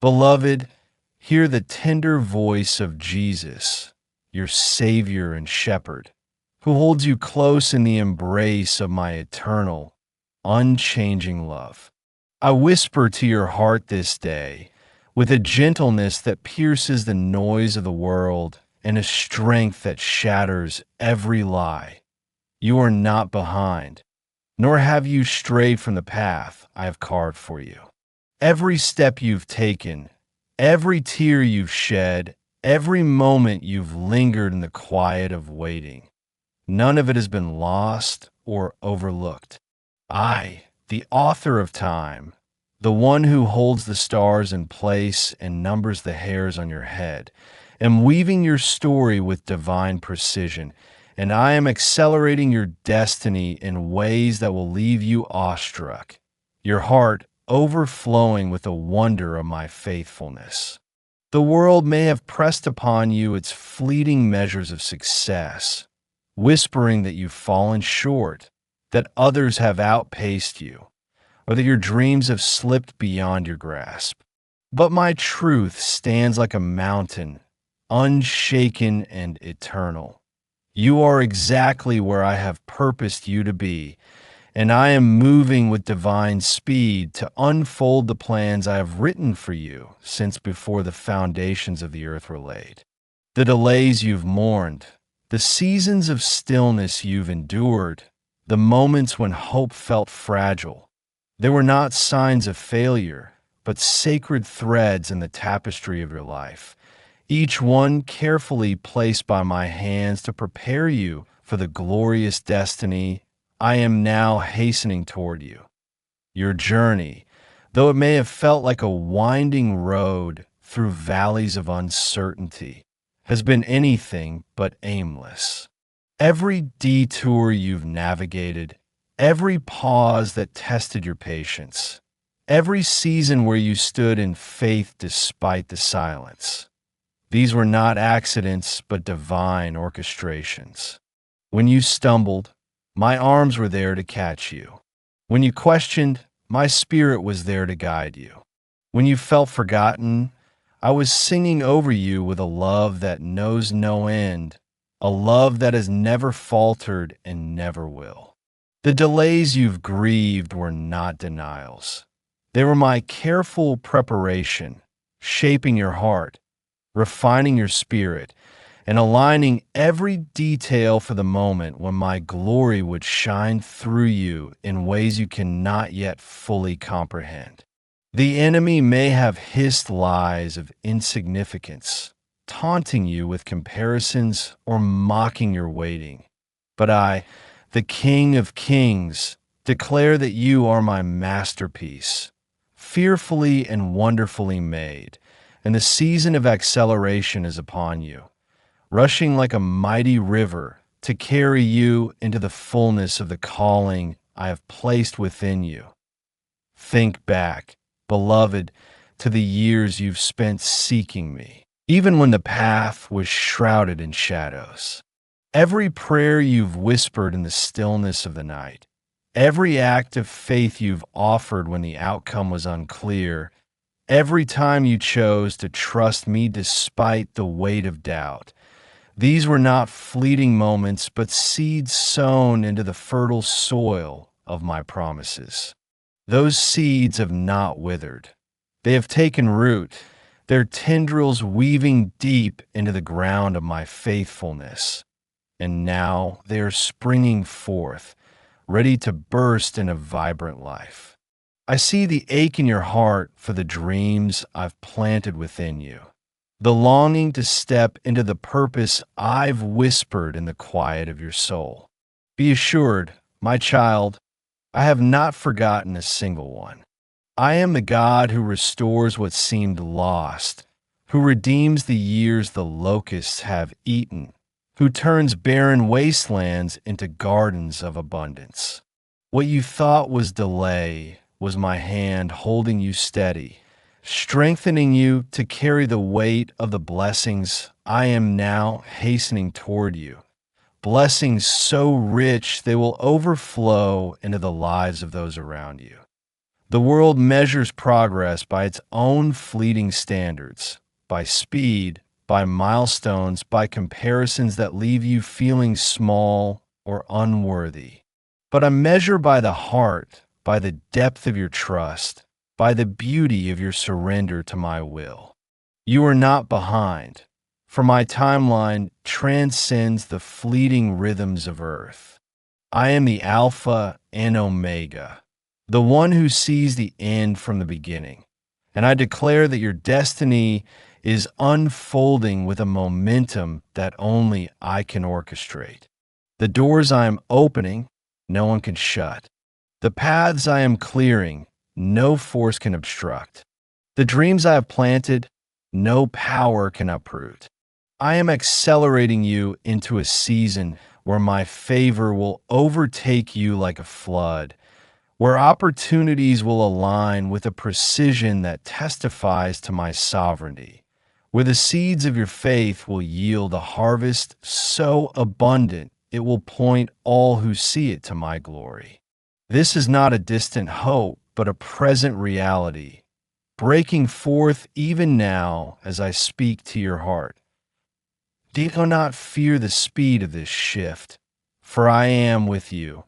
Beloved, hear the tender voice of Jesus, your Savior and Shepherd, who holds you close in the embrace of my eternal, unchanging love. I whisper to your heart this day, with a gentleness that pierces the noise of the world and a strength that shatters every lie. You are not behind, nor have you strayed from the path I have carved for you. Every step you've taken, every tear you've shed, every moment you've lingered in the quiet of waiting, none of it has been lost or overlooked. I, the author of time, the one who holds the stars in place and numbers the hairs on your head, am weaving your story with divine precision, and I am accelerating your destiny in ways that will leave you awestruck, your heart overflowing with the wonder of my faithfulness. The world may have pressed upon you its fleeting measures of success, whispering that you've fallen short, that others have outpaced you, or that your dreams have slipped beyond your grasp. But my truth stands like a mountain, unshaken and eternal. You are exactly where I have purposed you to be, and I am moving with divine speed to unfold the plans I have written for you since before the foundations of the earth were laid. The delays you've mourned, the seasons of stillness you've endured, the moments when hope felt fragile, they were not signs of failure, but sacred threads in the tapestry of your life, each one carefully placed by my hands to prepare you for the glorious destiny I am now hastening toward you. Your journey, though it may have felt like a winding road through valleys of uncertainty, has been anything but aimless. Every detour you've navigated, every pause that tested your patience, every season where you stood in faith despite the silence, these were not accidents but divine orchestrations. When you stumbled, my arms were there to catch you. When you questioned, my spirit was there to guide you. When you felt forgotten, I was singing over you with a love that knows no end, a love that has never faltered and never will. The delays you've grieved were not denials. They were my careful preparation, shaping your heart, refining your spirit, and aligning every detail for the moment when my glory would shine through you in ways you cannot yet fully comprehend. The enemy may have hissed lies of insignificance, taunting you with comparisons or mocking your waiting. But I, the King of Kings, declare that you are my masterpiece, fearfully and wonderfully made, and the season of acceleration is upon you, rushing like a mighty river to carry you into the fullness of the calling I have placed within you. Think back, beloved, to the years you've spent seeking me, even when the path was shrouded in shadows. Every prayer you've whispered in the stillness of the night, every act of faith you've offered when the outcome was unclear, every time you chose to trust me despite the weight of doubt, these were not fleeting moments, but seeds sown into the fertile soil of my promises. Those seeds have not withered. They have taken root, their tendrils weaving deep into the ground of my faithfulness. And now they are springing forth, ready to burst into vibrant life. I see the ache in your heart for the dreams I've planted within you, the longing to step into the purpose I've whispered in the quiet of your soul. Be assured, my child, I have not forgotten a single one. I am the God who restores what seemed lost, who redeems the years the locusts have eaten, who turns barren wastelands into gardens of abundance. What you thought was delay was my hand holding you steady, strengthening you to carry the weight of the blessings I am now hastening toward you. Blessings so rich they will overflow into the lives of those around you. The world measures progress by its own fleeting standards, by speed, by milestones, by comparisons that leave you feeling small or unworthy. But I measure by the heart, by the depth of your trust, by the beauty of your surrender to my will. You are not behind, for my timeline transcends the fleeting rhythms of earth. I am the Alpha and Omega, the one who sees the end from the beginning. And I declare that your destiny is unfolding with a momentum that only I can orchestrate. The doors I am opening, no one can shut. The paths I am clearing, no force can obstruct. The dreams I have planted, no power can uproot. I am accelerating you into a season where my favor will overtake you like a flood, where opportunities will align with a precision that testifies to my sovereignty, where the seeds of your faith will yield a harvest so abundant it will point all who see it to my glory. This is not a distant hope, but a present reality, breaking forth even now as I speak to your heart. Do not fear the speed of this shift, for I am with you,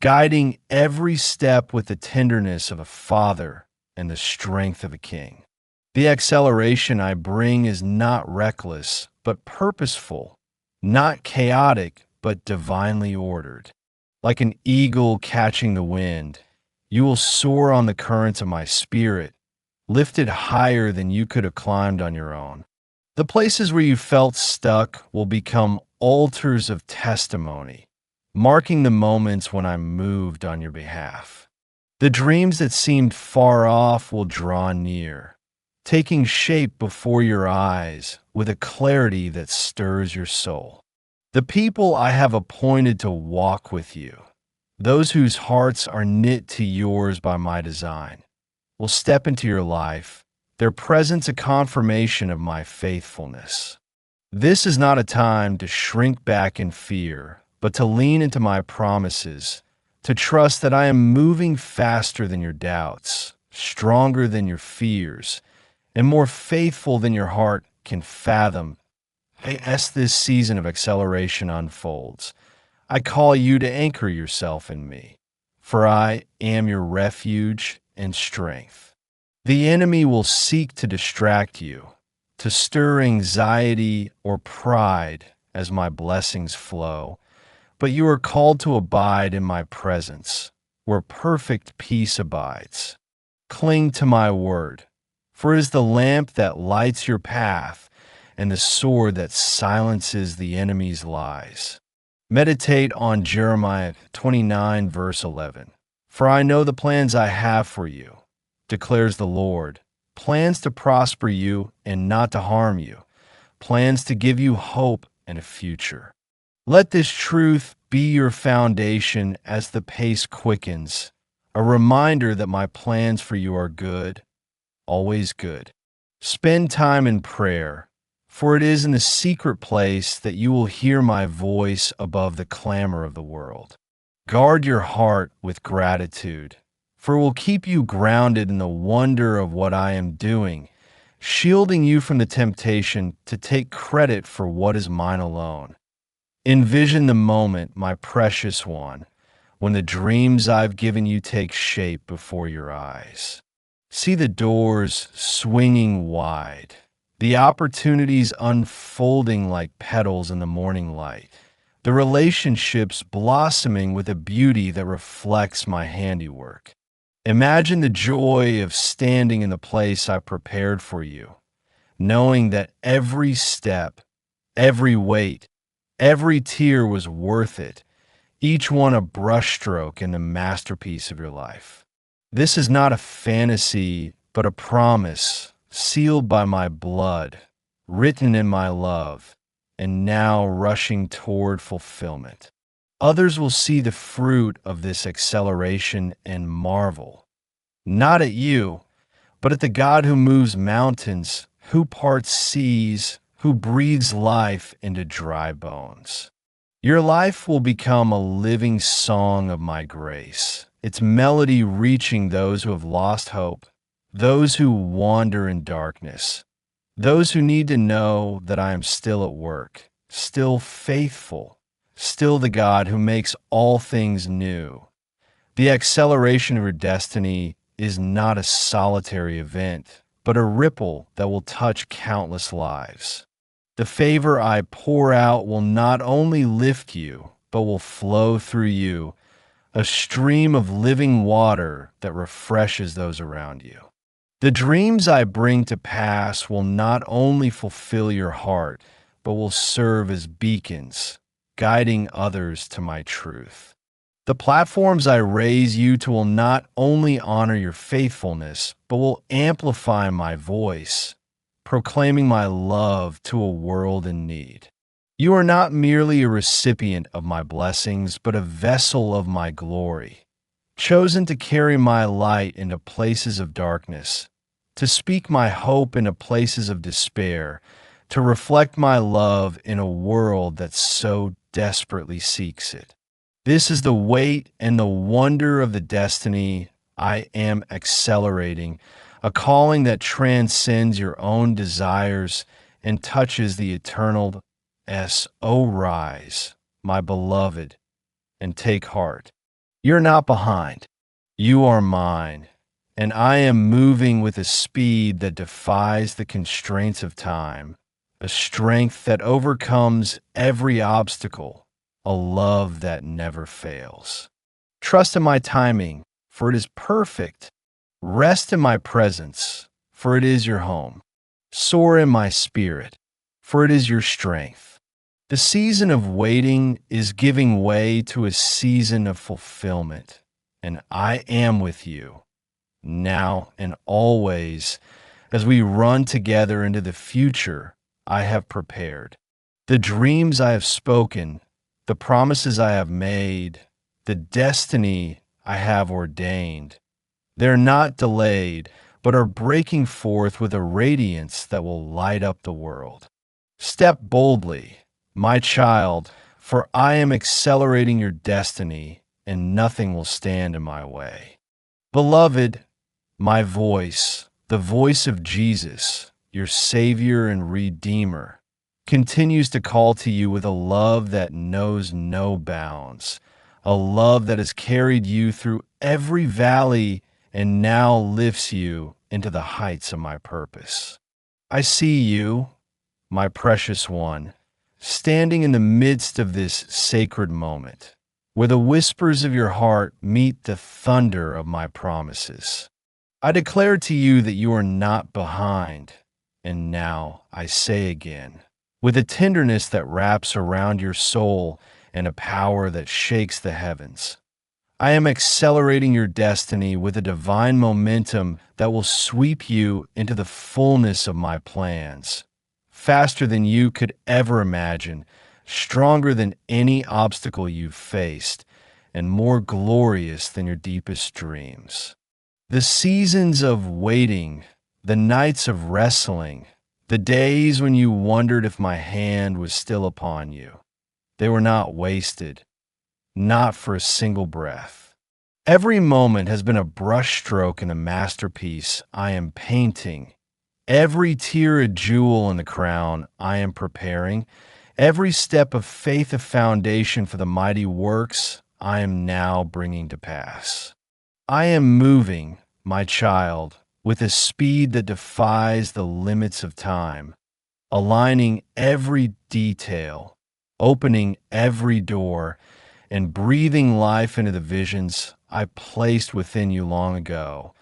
guiding every step with the tenderness of a father and the strength of a king. The acceleration I bring is not reckless, but purposeful, not chaotic, but divinely ordered. Like an eagle catching the wind, you will soar on the currents of my spirit, lifted higher than you could have climbed on your own. The places where you felt stuck will become altars of testimony, marking the moments when I moved on your behalf. The dreams that seemed far off will draw near, taking shape before your eyes with a clarity that stirs your soul. The people I have appointed to walk with you, those whose hearts are knit to yours by my design, will step into your life, their presence a confirmation of my faithfulness. This is not a time to shrink back in fear, but to lean into my promises, to trust that I am moving faster than your doubts, stronger than your fears, and more faithful than your heart can fathom. As this season of acceleration unfolds, I call you to anchor yourself in me, for I am your refuge and strength. The enemy will seek to distract you, to stir anxiety or pride as my blessings flow, but you are called to abide in my presence, where perfect peace abides. Cling to my word, for it is the lamp that lights your path and the sword that silences the enemy's lies. Meditate on Jeremiah 29, verse 11. For I know the plans I have for you, declares the Lord, plans to prosper you and not to harm you, plans to give you hope and a future. Let this truth be your foundation as the pace quickens, a reminder that my plans for you are good, always good. Spend time in prayer, for it is in the secret place that you will hear my voice above the clamor of the world. Guard your heart with gratitude, for it will keep you grounded in the wonder of what I am doing, shielding you from the temptation to take credit for what is mine alone. Envision the moment, my precious one, when the dreams I've given you take shape before your eyes. See the doors swinging wide, the opportunities unfolding like petals in the morning light, the relationships blossoming with a beauty that reflects my handiwork. Imagine the joy of standing in the place I prepared for you, knowing that every step, every wait, every tear was worth it, each one a brushstroke in the masterpiece of your life. This is not a fantasy, but a promise, sealed by my blood, written in my love, and now rushing toward fulfillment. Others will see the fruit of this acceleration and marvel, not at you, but at the God who moves mountains, who parts seas, who breathes life into dry bones. Your life will become a living song of my grace, its melody reaching those who have lost hope, those who wander in darkness, those who need to know that I am still at work, still faithful, still the God who makes all things new. The acceleration of your destiny is not a solitary event, but a ripple that will touch countless lives. The favor I pour out will not only lift you, but will flow through you, a stream of living water that refreshes those around you. The dreams I bring to pass will not only fulfill your heart, but will serve as beacons, guiding others to my truth. The platforms I raise you to will not only honor your faithfulness, but will amplify my voice, proclaiming my love to a world in need. You are not merely a recipient of my blessings, but a vessel of my glory, chosen to carry my light into places of darkness, to speak my hope into places of despair, to reflect my love in a world that so desperately seeks it. This is the weight and the wonder of the destiny I am accelerating, a calling that transcends your own desires and touches the eternal. O rise, my beloved, and take heart. You're not behind. You are mine, and I am moving with a speed that defies the constraints of time, a strength that overcomes every obstacle, a love that never fails. Trust in my timing, for it is perfect. Rest in my presence, for it is your home. Soar in my spirit, for it is your strength. The season of waiting is giving way to a season of fulfillment, and I am with you, now and always, as we run together into the future I have prepared. The dreams I have spoken, the promises I have made, the destiny I have ordained, they're not delayed, but are breaking forth with a radiance that will light up the world. Step boldly, my child, for I am accelerating your destiny, and nothing will stand in my way. Beloved, my voice, the voice of Jesus, your Savior and Redeemer, continues to call to you with a love that knows no bounds, a love that has carried you through every valley and now lifts you into the heights of my purpose. I see you, my precious one, standing in the midst of this sacred moment, where the whispers of your heart meet the thunder of my promises. I declare to you that you are not behind, and now I say again, with a tenderness that wraps around your soul and a power that shakes the heavens, I am accelerating your destiny with a divine momentum that will sweep you into the fullness of my plans, faster than you could ever imagine, stronger than any obstacle you've faced, and more glorious than your deepest dreams. The seasons of waiting, the nights of wrestling, the days when you wondered if my hand was still upon you, they were not wasted, not for a single breath. Every moment has been a brushstroke in a masterpiece I am painting. Every tear a jewel in the crown I am preparing. Every step of faith a foundation for the mighty works I am now bringing to pass. I am moving, my child, with a speed that defies the limits of time, aligning every detail, opening every door, and breathing life into the visions I placed within you long ago.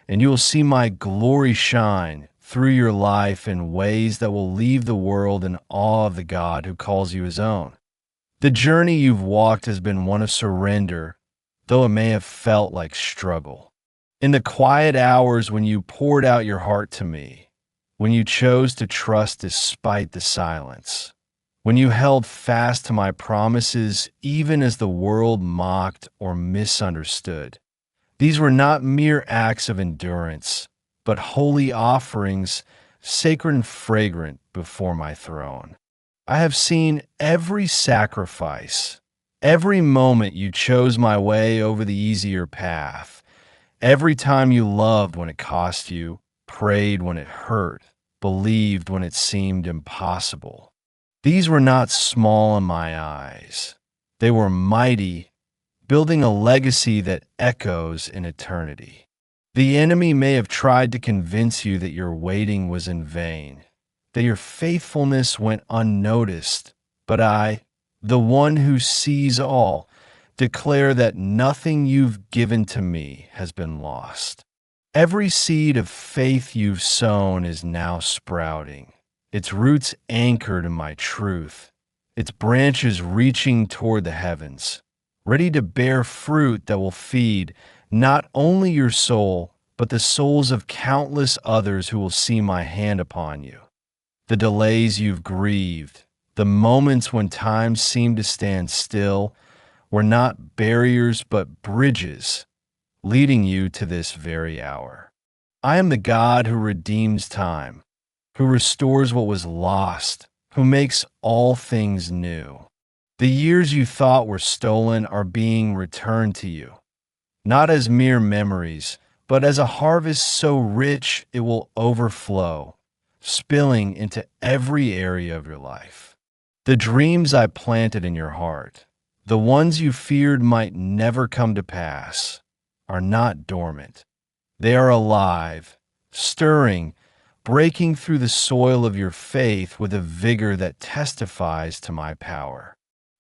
And you will see my glory shine through your life in ways that will leave the world in awe of the God who calls you his own. The journey you've walked has been one of surrender, though it may have felt like struggle. In the quiet hours when you poured out your heart to me, when you chose to trust despite the silence, when you held fast to my promises even as the world mocked or misunderstood, these were not mere acts of endurance, but holy offerings, sacred and fragrant before my throne. I have seen every sacrifice, Every moment you chose my way over the easier path. Every time you loved when it cost you, prayed when it hurt, believed when it seemed impossible. These were not small in my eyes. They were mighty, building a legacy that echoes in eternity. The enemy may have tried to convince you that your waiting was in vain, that your faithfulness went unnoticed, but I, the one who sees all, declare that nothing you've given to me has been lost. Every seed of faith you've sown is now sprouting, its roots anchored in my truth, its branches reaching toward the heavens, ready to bear fruit that will feed not only your soul, but the souls of countless others who will see my hand upon you. The delays you've grieved, the moments when time seemed to stand still, were not barriers but bridges leading you to this very hour. I am the God who redeems time, who restores what was lost, who makes all things new. The years you thought were stolen are being returned to you, not as mere memories, but as a harvest so rich it will overflow, spilling into every area of your life. The dreams I planted in your heart, the ones you feared might never come to pass, are not dormant. They are alive, stirring, breaking through the soil of your faith with a vigor that testifies to my power.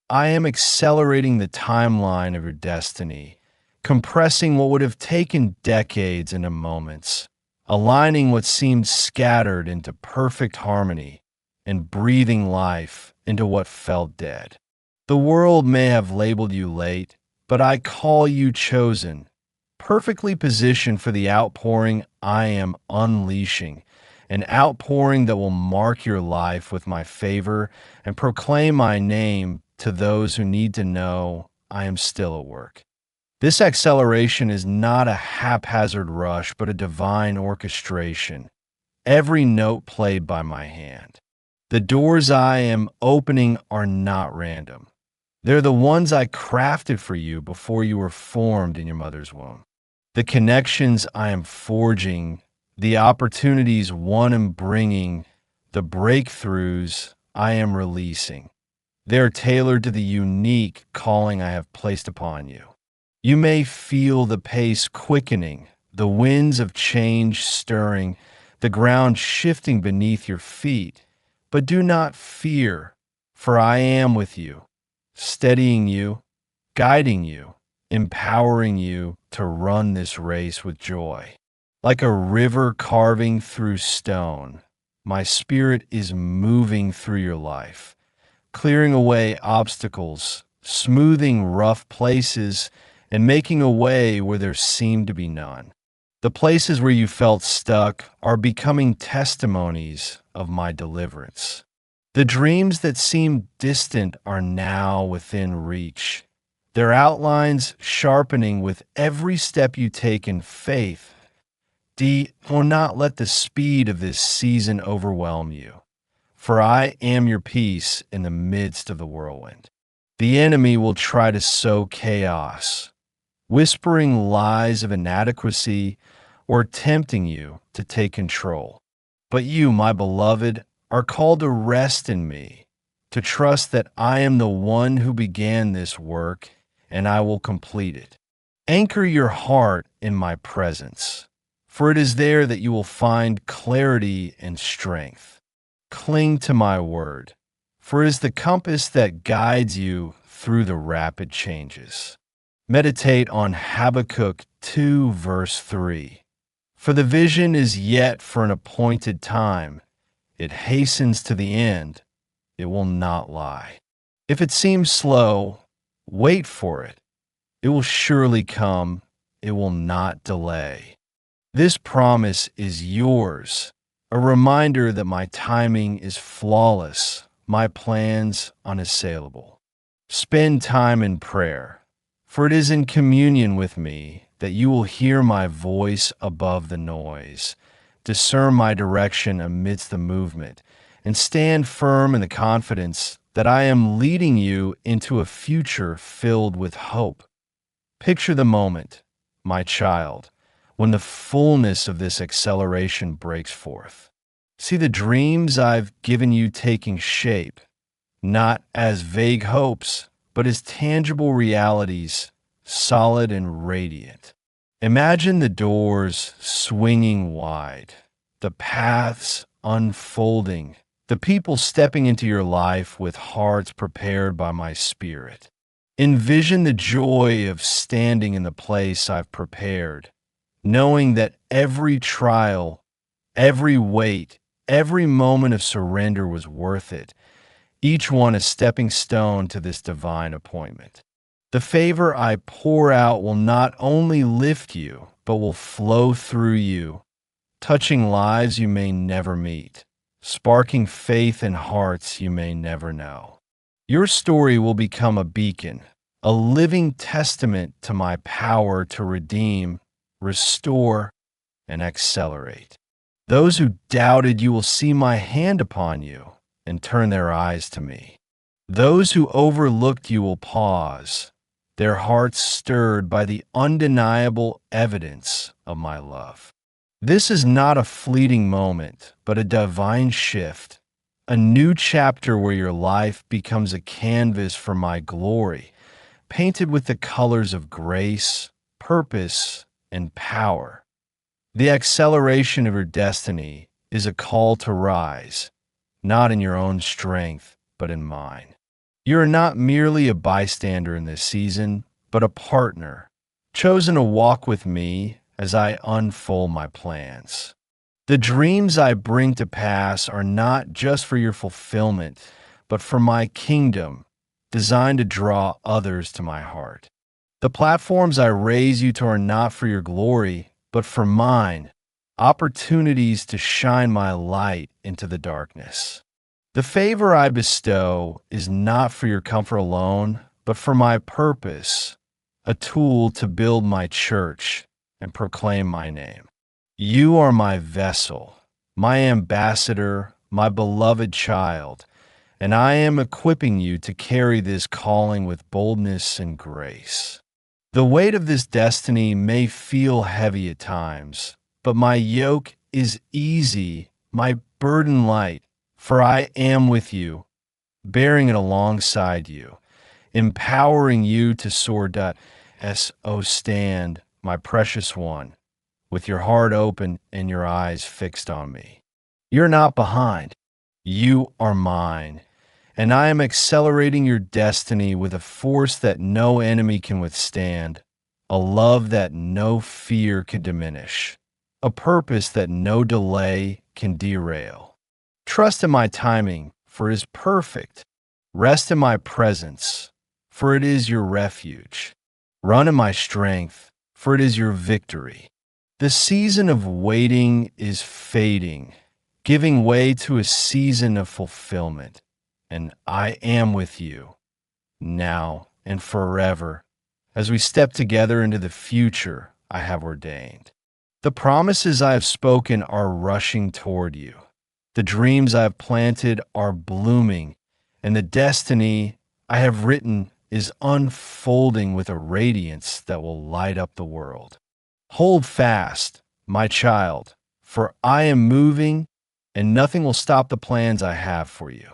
I am accelerating the timeline of your destiny, compressing what would have taken decades into moments, aligning what seemed scattered into perfect harmony, and breathing life into what felt dead. The world may have labeled you late, but I call you chosen, perfectly positioned for the outpouring I am unleashing, an outpouring that will mark your life with my favor and proclaim my name to those who need to know I am still at work. This acceleration is not a haphazard rush, but a divine orchestration, every note played by my hand. The doors I am opening are not random. They're the ones I crafted for you before you were formed in your mother's womb. The connections I am forging, the opportunities one am bringing, the breakthroughs I am releasing. They're tailored to the unique calling I have placed upon you. You may feel the pace quickening, the winds of change stirring, the ground shifting beneath your feet, but do not fear, for I am with you, steadying you, guiding you, empowering you to run this race with joy. Like a river carving through stone, my spirit is moving through your life, clearing away obstacles, smoothing rough places, and making a way where there seemed to be none. The places where you felt stuck are becoming testimonies of my deliverance. The dreams that seemed distant are now within reach, their outlines sharpening with every step you take in faith. Do not let the speed of this season overwhelm you, for I am your peace in the midst of the whirlwind. The enemy will try to sow chaos, whispering lies of inadequacy or tempting you to take control. But you, my beloved, are called to rest in me, to trust that I am the one who began this work and I will complete it. Anchor your heart in my presence, for it is there that you will find clarity and strength. Cling to my word, for it is the compass that guides you through the rapid changes. Meditate on Habakkuk 2, verse 3. For the vision is yet for an appointed time. It hastens to the end. It will not lie. If it seems slow, wait for it. It will surely come. It will not delay. This promise is yours, a reminder that my timing is flawless, my plans unassailable. Spend time in prayer, for it is in communion with me that you will hear my voice above the noise, discern my direction amidst the movement, and stand firm in the confidence that I am leading you into a future filled with hope. Picture the moment, my child, when the fullness of this acceleration breaks forth. See the dreams I've given you taking shape, not as vague hopes, but as tangible realities, solid and radiant. Imagine the doors swinging wide, the paths unfolding, the people stepping into your life with hearts prepared by my Spirit. Envision the joy of standing in the place I've prepared, knowing that every trial, every wait, every moment of surrender was worth it, each one a stepping stone to this divine appointment. The favor I pour out will not only lift you, but will flow through you, touching lives you may never meet, sparking faith in hearts you may never know. Your story will become a beacon, a living testament to my power to redeem, restore, and accelerate. Those who doubted you will see my hand upon you and turn their eyes to me. Those who overlooked you will pause, their hearts stirred by the undeniable evidence of my love. This is not a fleeting moment, but a divine shift, a new chapter where your life becomes a canvas for my glory, painted with the colors of grace, purpose, and power. The acceleration of your destiny is a call to rise, not in your own strength, but in mine. You are not merely a bystander in this season, but a partner, chosen to walk with me as I unfold my plans. The dreams I bring to pass are not just for your fulfillment, but for my kingdom, designed to draw others to my heart. The platforms I raise you to are not for your glory, but for mine, opportunities to shine my light into the darkness. The favor I bestow is not for your comfort alone, but for my purpose, a tool to build my church and proclaim my name. You are my vessel, my ambassador, my beloved child, and I am equipping you to carry this calling with boldness and grace. The weight of this destiny may feel heavy at times, but my yoke is easy, my burden light, for I am with you, bearing it alongside you, empowering you to soar. So stand, my precious one, with your heart open and your eyes fixed on me. You're not behind. You are mine, and I am accelerating your destiny with a force that no enemy can withstand, a love that no fear can diminish, a purpose that no delay can derail. Trust in my timing, for it is perfect. Rest in my presence, for it is your refuge. Run in my strength, for it is your victory. The season of waiting is fading, giving way to a season of fulfillment. And I am with you, now and forever, as we step together into the future I have ordained. The promises I have spoken are rushing toward you. The dreams I have planted are blooming, and the destiny I have written is unfolding with a radiance that will light up the world. Hold fast, my child, for I am moving, and nothing will stop the plans I have for you.